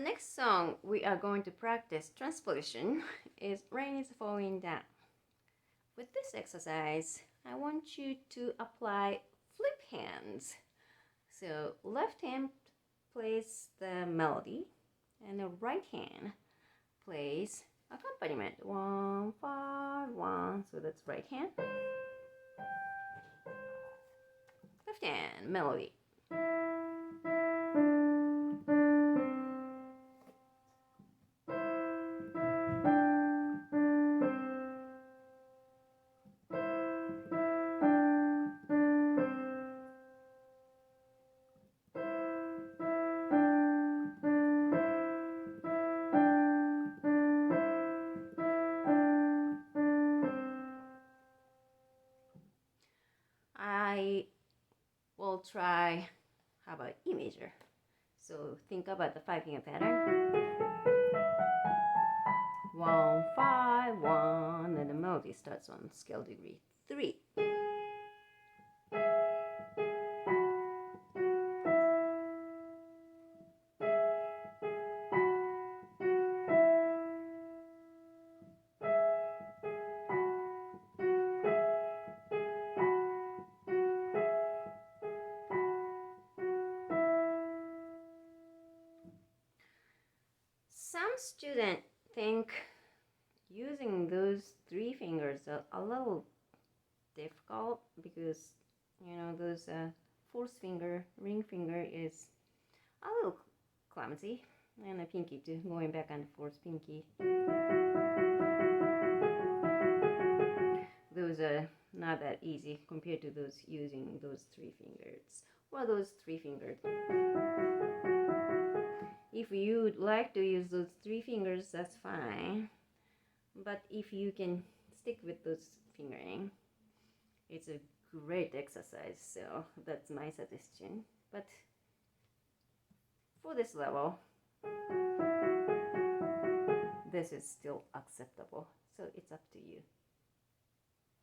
next song we are going to practice transposition is Rain is Falling Down. With this exercise, I want you to apply flip hands. So left hand plays the melody and the right hand plays accompaniment. 1, 5, 1. So that's right hand. Left hand melody. I will try, how about E major? So think about the 5-finger pattern. 1, 5, 1, and the melody starts on scale degree 3. Some students think using those 3 fingers are a little difficult because those fourth finger, ring finger is a little clumsy, and a pinky too, going back and forth pinky. Those are not that easy compared to those using those 3 fingers. Well, those 3 fingers. If you'd like to use those 3 fingers, that's fine. But if you can stick with those fingering, it's a great exercise. So that's my suggestion. But for this level, this is still acceptable. So it's up to you.